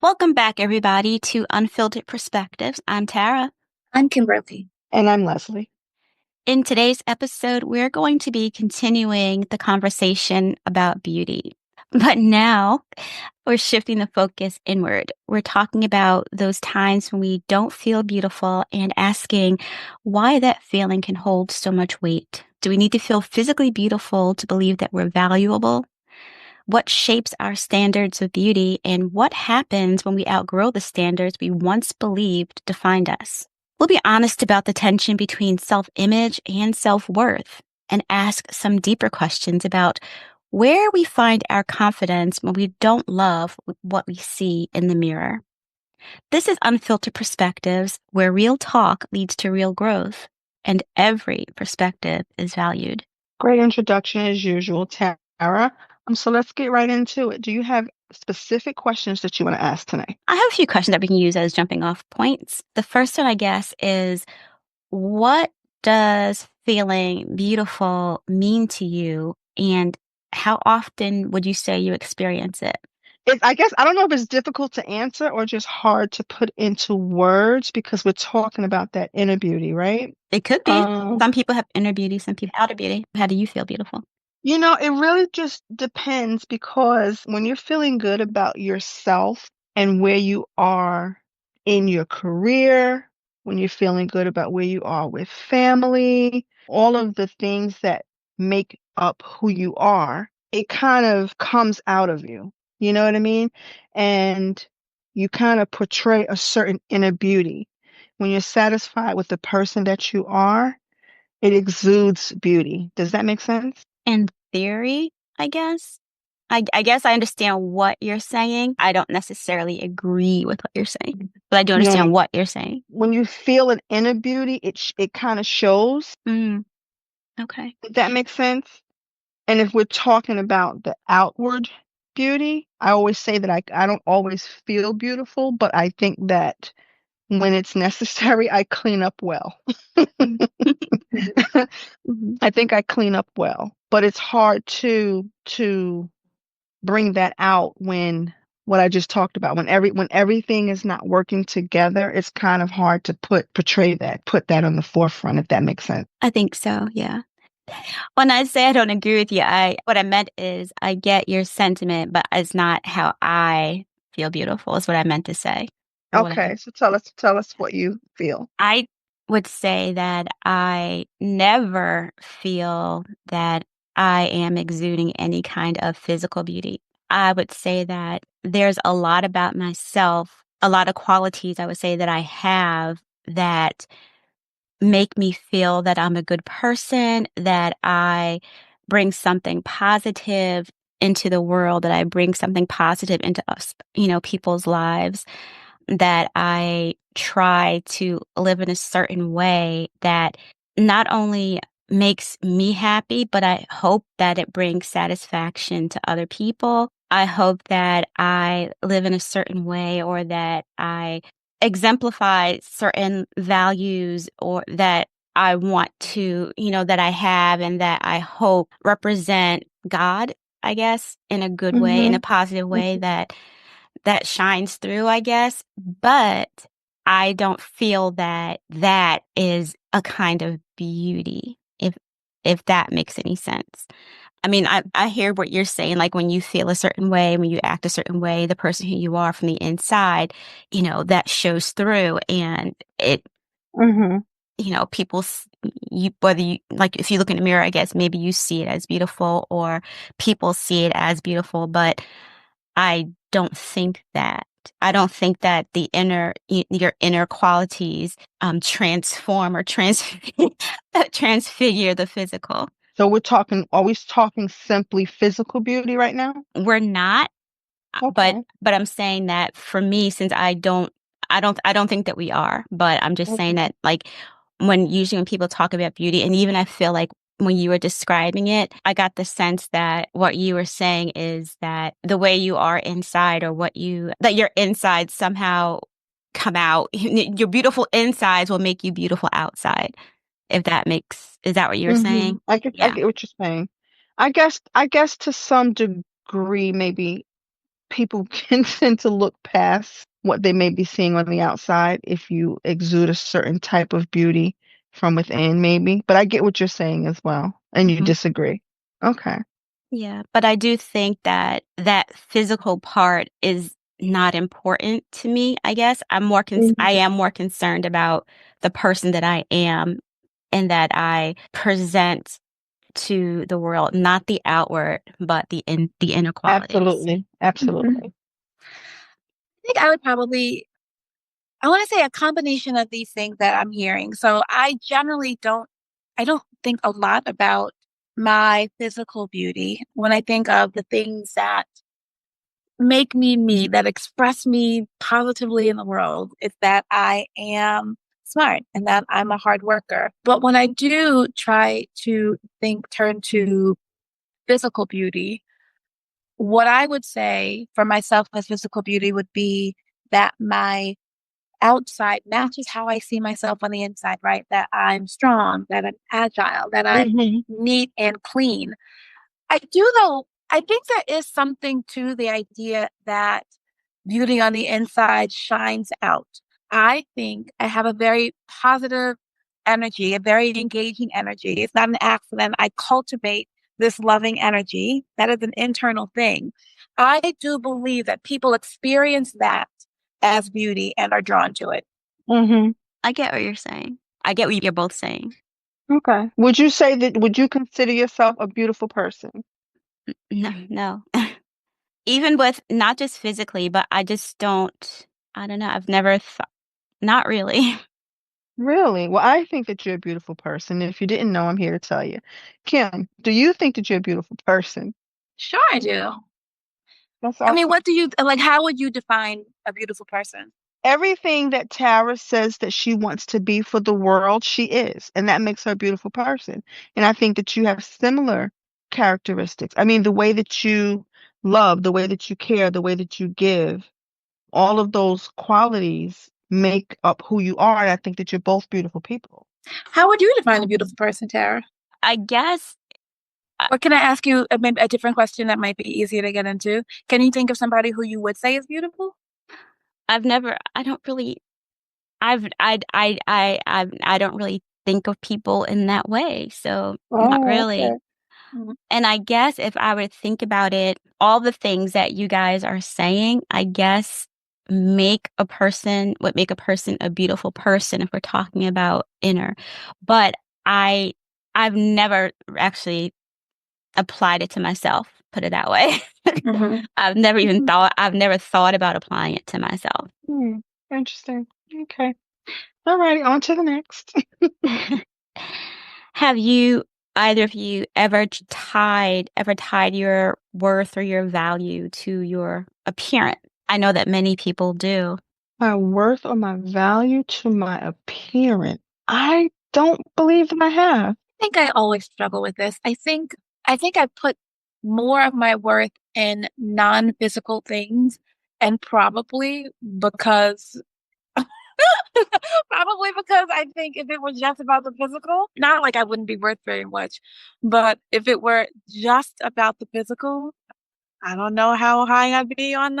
Welcome back, everybody, to Unfiltered Perspectives. I'm Tara. I'm Kimberly. And I'm Leslie. In today's episode, we're going to be continuing the conversation about beauty. But now we're shifting the focus inward. We're talking about those times when we don't feel beautiful and asking why that feeling can hold so much weight. Do we need to feel physically beautiful to believe that we're valuable? What shapes our standards of beauty, and what happens when we outgrow the standards we once believed defined us? We'll be honest about the tension between self-image and self-worth and ask some deeper questions about where we find our confidence when we don't love what we see in the mirror. This is Unfiltered Perspectives, where real talk leads to real growth, and every perspective is valued. Great introduction as usual, Tara. So let's get right into it. Do you have specific questions that you want to ask tonight? I have a few questions that we can use as jumping off points. The first one, I guess, is what does feeling beautiful mean to you, and how often would you say you experience it? I guess I don't know if it's difficult to answer or just hard to put into words because we're talking about that inner beauty, right? It could be. Um, Some people have inner beauty, some people outer beauty. How do you feel beautiful? it really just depends because when you're feeling good about yourself and where you are in your career, when you're feeling good about where you are with family, all of the things that make up who you are, it kind of comes out of you. You know what I mean? And you kind of portray a certain inner beauty. When you're satisfied with the person that you are, it exudes beauty. Does that make sense? In theory, I guess. I guess I understand what you're saying. I don't necessarily agree with what you're saying, but I do You know what I understand mean? what you're saying. When you feel an inner beauty, it kind of shows. Mm, okay. If that makes sense. And if we're talking about the outward beauty, I always say that I don't always feel beautiful, but I think that when it's necessary, I clean up well. Mhm. I think I clean up well, but it's hard to bring that out when what I just talked about when everything is not working together, it's kind of hard to put that on the forefront if that makes sense. I think so, yeah. When I say I don't agree with you, I what I meant is I get your sentiment, but it's not how I feel beautiful is what I meant to say. Or what Okay, so tell us what you feel. I would say that I never feel that I am exuding any kind of physical beauty. I would say that there's a lot about myself, a lot of qualities I would say that I have that make me feel that I'm a good person, that I bring something positive into the world, that I bring something positive into us, people's lives, that I try to live in a certain way that not only makes me happy, but I hope that it brings satisfaction to other people. I hope that I live in a certain way or that I exemplify certain values or that I want to, that I have and that I hope represent God, I guess, in a good way, in a Mhm. positive way Mhm. that shines through, I guess. But I don't feel that that is a kind of beauty, if that makes any sense. I mean, I hear what you're saying, like when you feel a certain way, when you act a certain way, the person who you are from the inside, that shows through and it, Mhm. people, whether you, like, if you look in the mirror, I guess maybe you see it as beautiful or people see it as beautiful, but I don't think that. I don't think that your inner qualities, transform or transfigure the physical. So are we talking simply physical beauty right now? We're not. But Okay. I'm saying that for me, since I don't think that we are, but I'm just saying Okay. that like when people talk about beauty, and even I feel like when you were describing it, I got the sense that what you were saying is that the way you are inside or that your insides somehow come out, your beautiful insides will make you beautiful outside. Is that what you were saying? I Yeah. get what you're saying. I guess to some degree maybe people can tend to look past what they may be seeing on the outside if you exude a certain type of beauty from within, maybe. But I get what you're saying as well, and you Mhm. disagree. Okay. Yeah, but I do think that that physical part is not important to me, I guess. I Mhm. am more concerned about the person that I am and that I present to the world, not the outward, but the inner qualities. Absolutely. Mhm. Absolutely. I think I would probably I wanna say a combination of these things that I'm hearing. So I generally don't think a lot about my physical beauty when I think of the things that make me me, that express me positively in the world, is that I am smart and that I'm a hard worker. But when I do try to turn to physical beauty, what I would say for myself as physical beauty would be that my outside matches how I see myself on the inside, right? That I'm strong, that I'm agile, that I'm Hmm. neat and clean. I do, though, I think there is something to the idea that beauty on the inside shines out. I think I have a very positive energy, a very engaging energy. It's not an accident. I cultivate this loving energy. That is an internal thing. I do believe that people experience that as beauty and are drawn to it. Hmm. I get what you're saying. I get what you're both saying. Okay. Would you consider yourself a beautiful person? No, no. Even with not just physically, but I just don't, I don't know. I've never thought, not really. Really? Well, I think that you're a beautiful person. If you didn't know, I'm here to tell you. Kim, do you think that you're a beautiful person? Sure, I do. That's I mean, awesome. what do you like? How would you define a beautiful person? Everything that Tara says that she wants to be for the world, she is. And that makes her a beautiful person. And I think that you have similar characteristics. I mean, the way that you love, the way that you care, the way that you give, all of those qualities make up who you are. And I think that you're both beautiful people. How would you define a beautiful person, Tara? I guess I, Or can I ask you maybe a different question that might be easier to get into? Can you think of somebody who you would say is beautiful? I've never, I don't really, I don't really think of people in that way. So not Oh, really. okay. Mhm. And I guess if I were to think about it, all the things that you guys are saying, I guess would make a person a beautiful person if we're talking about inner. But I, I've never actually applied it to myself, put it that way. Mhm. I've never thought about applying it to myself. Hmm. Interesting. Okay. All righty. On to the next. Have you either of you ever tied your worth or your value to your appearance? I know that many people do. My worth or my value to my appearance. I don't believe that I have. I think I always struggle with this. I think I put more of my worth in non-physical things, and probably because I think if it was just about the physical, not like I wouldn't be worth very much, but if it were just about the physical, I don't know how high I'd be on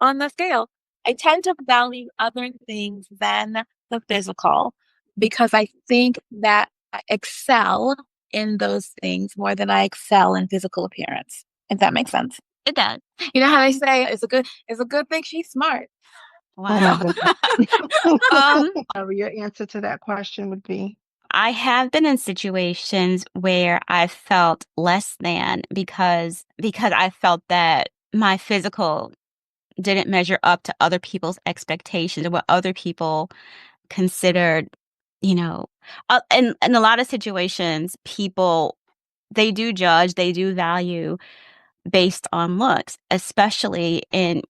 the scale. I tend to value other things than the physical because I think that I excel in those things more than I excel in physical appearance. If that makes sense. It does. You know how they say it's a good thing she's smart. Oh my Wow. goodness. Um, Your answer to that question would be, I have been in situations where I felt less than because I felt that my physical didn't measure up to other people's expectations or what other people considered, you know, in a lot of situations, people they do judge, they do value based on looks, especially in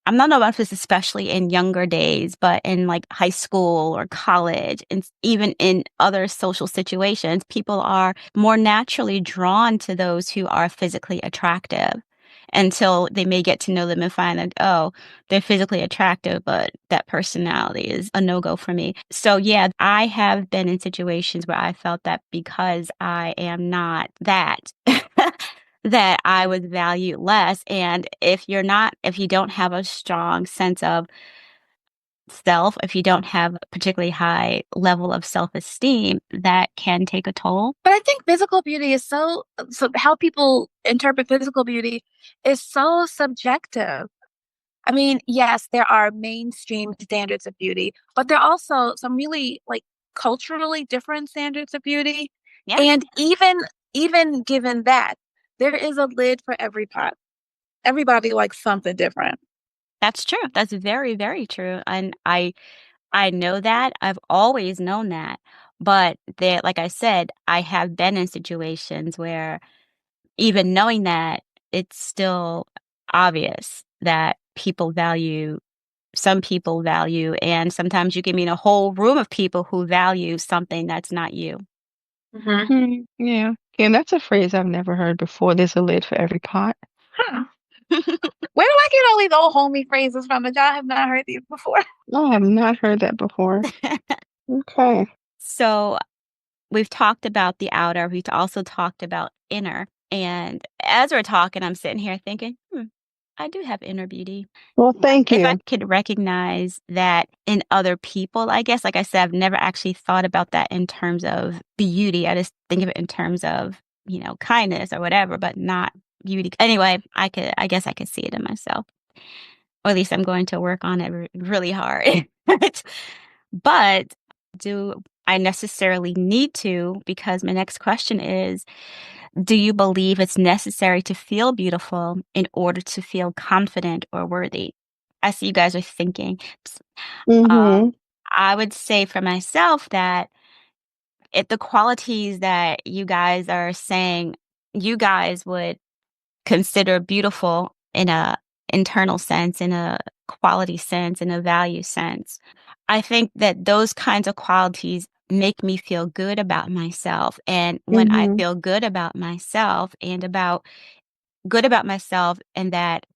I'm not know about this especially in younger days, but in like high school or college and even in other social situations, people are more naturally drawn to those who are physically attractive until they may get to know them and find that, oh, they're physically attractive, but that personality is a no-go for me. So yeah, I have been in situations where I felt that because I am not that that I was valued less. And if you don't have a strong sense of self, if you don't have a particularly high level of self-esteem, that can take a toll. But I think physical beauty is so how people interpret physical beauty is so subjective. I mean, yes, there are mainstream standards of beauty, but there are also some really like culturally different standards of beauty. Yeah, And even given that, there is a lid for every pot. Everybody likes something different. that's true. That's very, very true. And I know that. I've always known that. But there, like I said, I have been in situations where even knowing that, it's still obvious that some people value, and sometimes you can meet a whole room of people who value something that's not you. Hmm. Mm, yeah. And that's a phrase I've never heard before. There's a lid for every pot. Huh. Where do I get all these old homey phrases from that y'all have not heard these before? I have not heard that before. Okay. So we've talked about the outer, we've also talked about inner. And as we're talking, I'm sitting here thinking, I do have inner beauty. Well, thank If I you. could recognize that in other people, I guess, like I said, I've never actually thought about that in terms of beauty. I just think of it in terms of, kindness or whatever, but not beauty. Anyway, I guess I could see it in myself. Or at least I'm going to work on it really hard. But do I necessarily need to? Because my next question is, do you believe it's necessary to feel beautiful in order to feel confident or worthy? I see you guys are thinking. Um, Mm-hmm. I would say for myself that if the qualities that you guys are saying you guys would consider beautiful in a internal sense, in a quality sense, in a value sense. I think that those kinds of qualities make me feel good about myself. And when I Mm-hmm. feel good about myself and that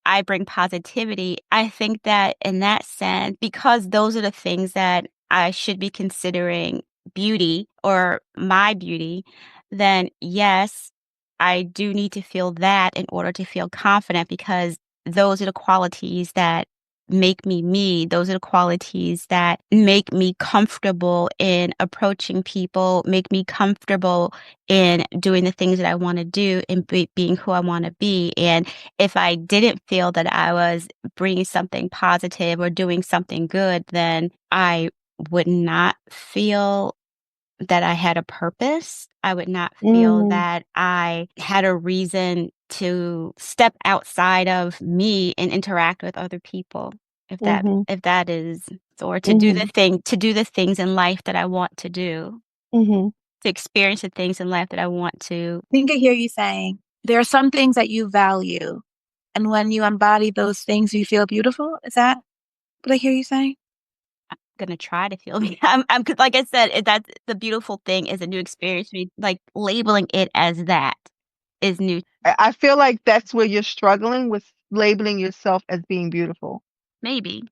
I bring positivity, I think that in that sense, because those are the things that I should be considering beauty or my beauty, then yes, I do need to feel that in order to feel confident because those are the qualities that make me me. Those are the qualities that make me comfortable in approaching people, make me comfortable in doing the things that I want to do and being who I want to be. And if I didn't feel that I was bringing something positive or doing something good, then I would not feel that I had a purpose. I would not feel Mm-hmm. that I had a reason to step outside of me and interact with other people. Mm-hmm. If that is or Mm-hmm. to do the things in life that I want to do, Mm-hmm. to experience the things in life that I want to. I think I hear you saying there are some things that you value, and when you embody those things, you feel beautiful. Is that what I hear you saying? Gonna try to feel me. I'm 'cause like I said, that's the beautiful thing is a new experience for me. Like labeling it as that is new. I feel like that's where you're struggling with labeling yourself as being beautiful. Maybe.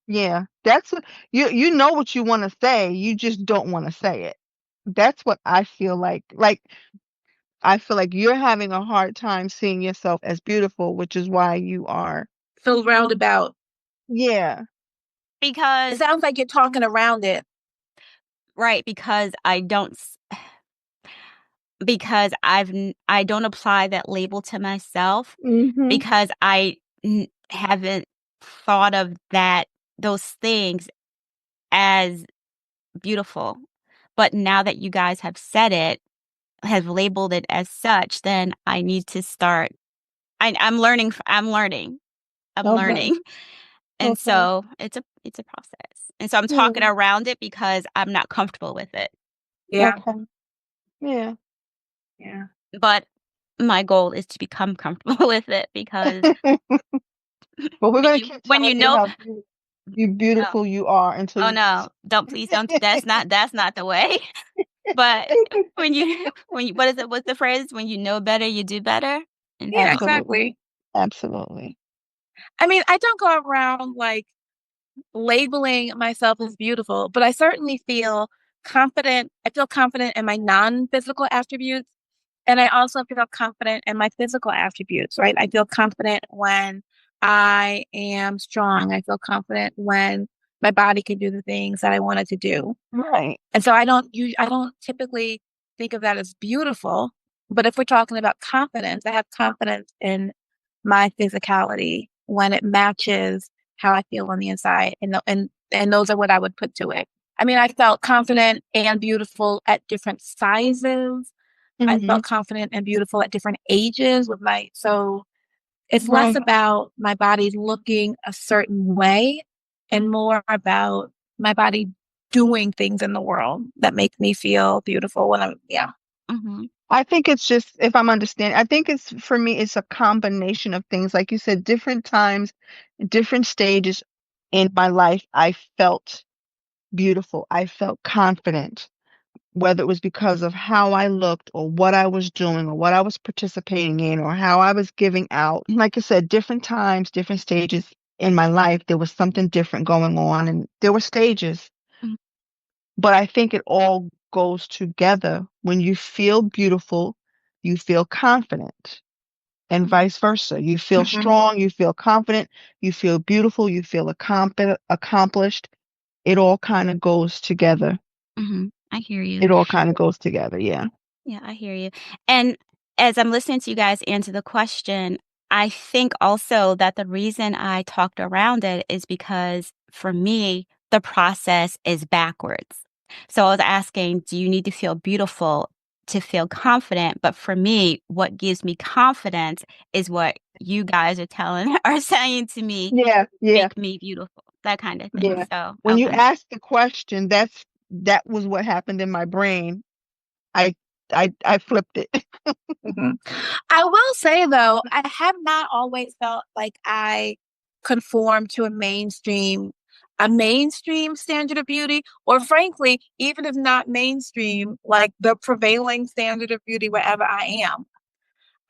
Yeah, that's what you know what you want to say, you just don't want to say it. That's what I feel like. Like I feel like you're having a hard time seeing yourself as beautiful, which is why you are. So roundabout. Yeah. It Because sounds like you're talking around it. right, because I don't because I don't apply that label to myself Mhm. because haven't thought of those things as beautiful. But now that you guys have said it, have labeled it as such, then I need to start. I'm learning. I'm Okay. learning, and Okay. so it's a process. And so I'm talking Yeah. around it because I'm not comfortable with it. Yeah. Okay. Yeah. Yeah. But my goal is to become comfortable with it because But we're when gonna you keep when you telling you know, how no, beautiful you are until oh you no, don't please don't. That's not the way. But when you what is it? What's the phrase? When you know better, you do better. And Yeah, so Absolutely. exactly. Absolutely. I mean, I don't go around like labeling myself as beautiful, but I certainly feel confident. I feel confident in my non-physical attributes. And I also feel confident in my physical attributes, right? I feel confident when I am strong. I feel confident when my body can do the things that I wanted to do. Right. And so I don't typically think of that as beautiful, but if we're talking about confidence, I have confidence in my physicality when it matches how I feel on the inside, and those are what I would put to it. I mean, I felt confident and beautiful at different sizes. I Hmm. felt confident and beautiful at different ages with my so it's less Right. about my body looking a certain way and more about my body doing things in the world that make me feel beautiful when yeah. Mhm. I think it's just, if I'm understanding, I think it's for me, it's a combination of things. Like you said, different times, different stages in my life, I felt beautiful. I felt confident, whether it was because of how I looked or what I was doing or what I was participating in or how I was giving out. Like I said, different times, different stages in my life, there was something different going on and there were stages. Mhm. But I think it all goes together. When you feel beautiful, you feel confident, and Mhm. vice versa. You feel Mhm. strong, you feel confident, you feel beautiful, you feel accomplished. It all kind of goes together. Mhm. I hear you. It all kind of goes together. Yeah. Yeah, I hear you. And as I'm listening to you guys answer the question, I think also that the reason I talked around it is because for me, the process is backwards. So I was asking, do you need to feel beautiful to feel confident? But for me, what gives me confidence is what you guys are telling are saying to me, Yeah. Yeah. make me beautiful, that kind of thing. Yeah. So When you okay. ask the question, that was what happened in my brain. I I flipped it. Mhm. I will say though, I have not always felt like I conform to a mainstream standard of beauty, or frankly, even if not mainstream, like the prevailing standard of beauty wherever I am.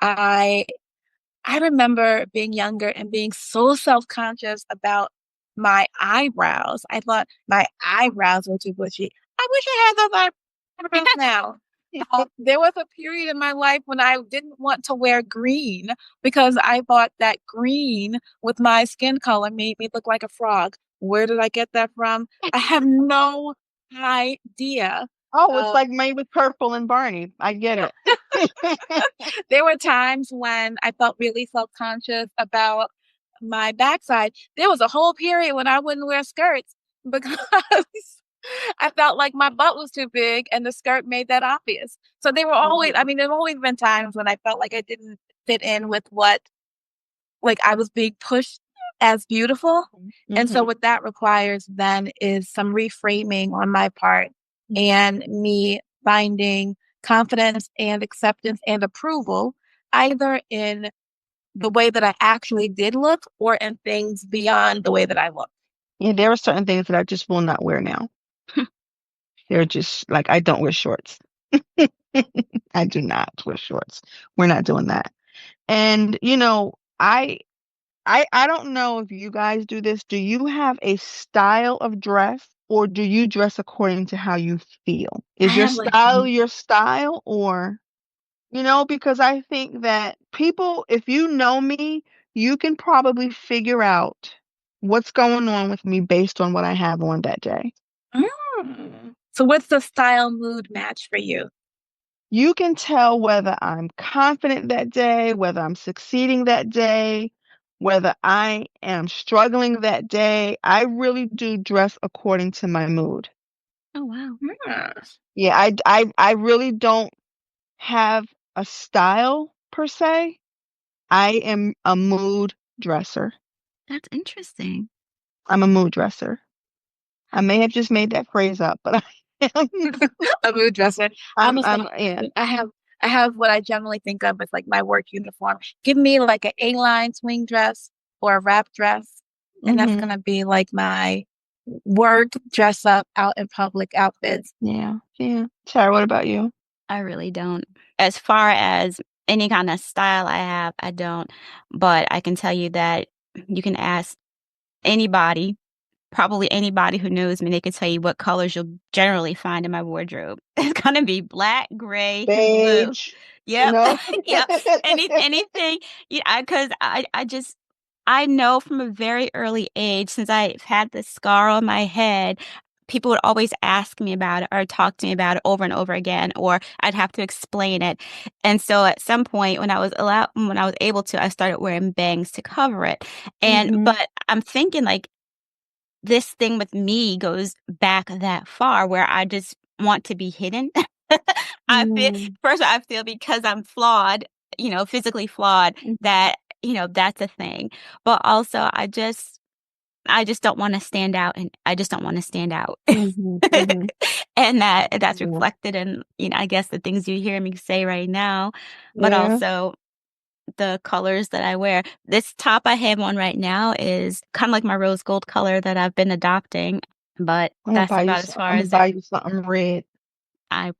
I I remember being younger and being so self-conscious about my eyebrows. I thought my eyebrows were too bushy. I wish I had those eyebrows now. There was a period in my life when I didn't want to wear green because I thought that green with my skin color made me look like a frog. Where did I get that from? I have no idea. Oh, it's Uh, like made with purple and Barney. I get it. there were times when I felt really self-conscious about my backside. There was a whole period when I wouldn't wear skirts because I felt like my butt was too big and the skirt made that obvious. So they were always, I mean, there have always been times when I felt like I didn't fit in with what, like I was being pushed as beautiful. And so Mhm. what that requires then is some reframing on my part and me finding confidence and acceptance and approval either in the way that I actually did look or in things beyond the way that I look. Yeah, there are certain things that I just will not wear now. They're just like I don't wear shorts. I do not wear shorts. We're not doing that. And I don't know if you guys do this. Do you have a style of dress or do you dress according to how you feel? I Is have like, your style or because I think that people, if you know me, you can probably figure out what's going on with me based on what I have on that day. So what's the style mood match for you? You can tell whether I'm confident that day, whether I'm succeeding that day, whether I am struggling that day. I really do dress according to my mood. Oh, wow. Yeah, I really don't have a style per se. I am a mood dresser. That's interesting. I'm a mood dresser. I may have just made that phrase up, but I am. A mood dresser. I'm a Yeah. I have what I generally think of as like my work uniform. Give me like an A-line swing dress or a wrap dress, and that's Hmm. gonna be like my work dress up out in public outfits. Yeah. Yeah. Tara, what about you? I really don't. As far as any kind of style I have, I don't. But I can tell you that you can ask anybody, probably anybody who knows me, they can tell you what colors you'll generally find in my wardrobe. It's gonna be black, gray, and blue. Beige. you Yep. know? Yep. Anything, yeah, because I just I know from a very early age, since I've had this scar on my head, people would always ask me about it or talk to me about it over and over again, or I'd have to explain it. And so at some point when I was able to, I started wearing bangs to cover it. Mhm. But I'm thinking like this thing with me goes back that far where I just want to be hidden. I feel Mm. first I feel because I'm flawed, physically flawed, Mhm. that, that's a thing. But also I just don't wanna stand out, and I just don't wanna stand out. Mhm. Mhm. And that's Yeah. reflected in, I guess the things you hear me say right now, but Yeah. also the colors that I wear. This top I have on right now is kinda like my rose gold color that I've been adopting, but that's about as far I'm gonna as it buy you something red. I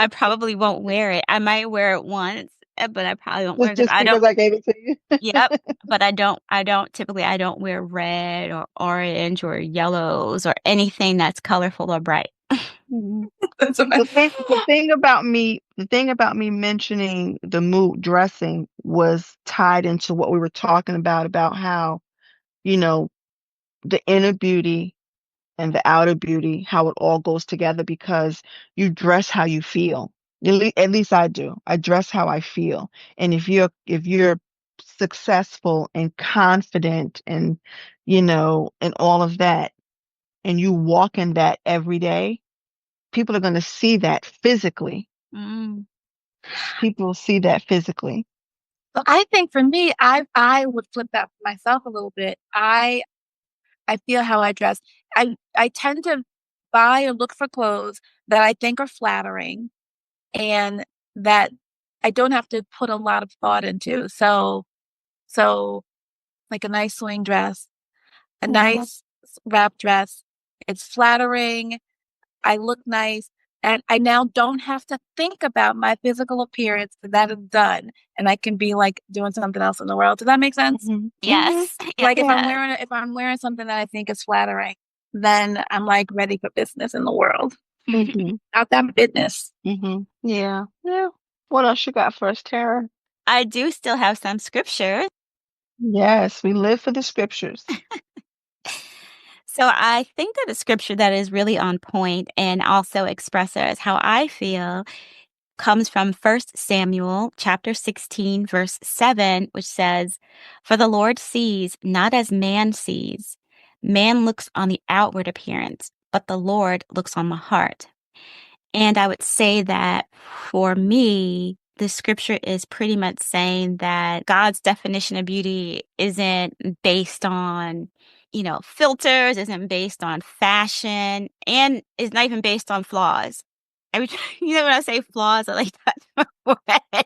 probably won't wear it. I might wear it once, but I probably won't wear it because Just I don't. because I gave it to you. Yep, but I don't wear red or orange or yellows or anything that's colorful or bright. Mhm. That's what The thing about me mentioning the mood dressing was tied into what we were talking about how, you know, the inner beauty and the outer beauty, how it all goes together because you dress how you feel. At least I do. I dress how I feel. And if you're successful and confident and and all of that, and you walk in that every day, people are going to see that physically. Mm, People see that physically. So I think for me, I would flip that for myself a little bit. I feel how I dress. I tend to buy or look for clothes that I think are flattering and that I don't have to put a lot of thought into. So like a nice swing dress, a Mhm. nice wrap dress. It's flattering. I look nice. And I now don't have to think about my physical appearance. That is done. And I can be like doing something else in the world. Does that make sense? Mhm. Mhm. yes, yes, Like it Yeah. does. if I'm wearing something that I think is flattering, then I'm like ready for business in the world. Mhm. Out that business. Mhm. Yeah. Yeah. What else you got for us, Tara? I do still have some scripture. Yes, we live for the scriptures. So I think that a scripture that is really on point and also expresses how I feel comes from First Samuel chapter 16 verse 7, which says, "For the Lord sees not as man sees. Man looks on the outward appearance, but the Lord looks on the heart." And I would say that for me, the scripture is pretty much saying that God's definition of beauty isn't based on, filters, isn't based on fashion, and is not even based on flaws. Every time, when I say flaws, I like that word.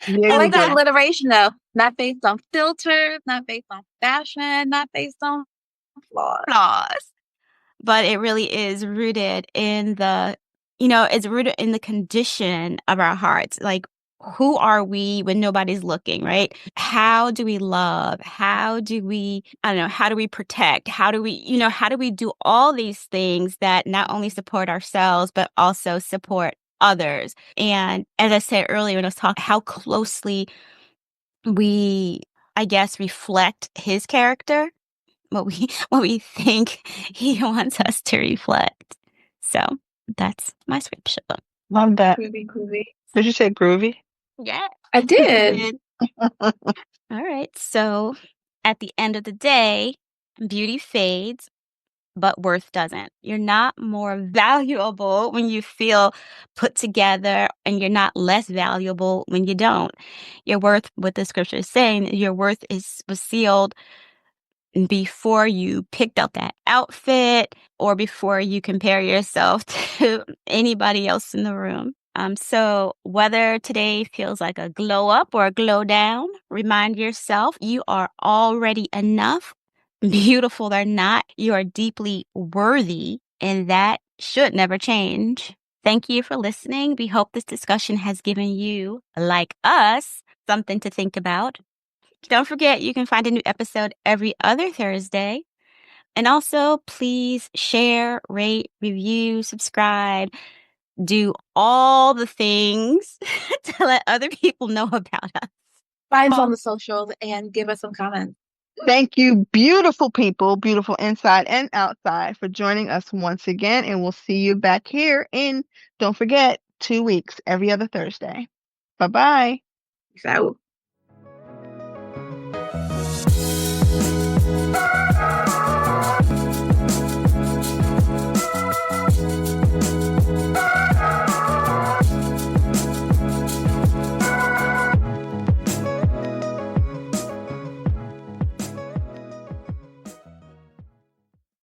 Yeah, I you like that do. alliteration though. Not based on filters, not based on fashion, not based on flaws. Flaws. But it really is rooted in it's rooted in the condition of our hearts. Like, who are we when nobody's looking, right? How do we love? I don't know, how do we protect? How do we do all these things that not only support ourselves, but also support others? And as I said earlier when I was talking, how closely we, I guess, reflect his character, what we think he wants us to reflect. So that's my scripture. Love that. Groovy, groovy. Did you say groovy? Yeah. I did. And all right. So at the end of the day, beauty fades, but worth doesn't. You're not more valuable when you feel put together, and you're not less valuable when you don't. Your worth, what the scripture is saying, your worth was sealed before you picked out that outfit or before you compare yourself to anybody else in the room. So whether today feels like a glow up or a glow down, remind yourself you are already enough, beautiful or not, you are deeply worthy, and that should never change. Thank you for listening. We hope this discussion has given you, like us, something to think about. Don't forget, you can find a new episode every other Thursday. And also, please share, rate, review, subscribe. do all the things to let other people know about us. Find us on the socials and give us some comments. Thank you, beautiful people, beautiful inside and outside, for joining us once again. And we'll see you back here in, don't forget, 2 weeks, every other Thursday. Bye bye. Peace out.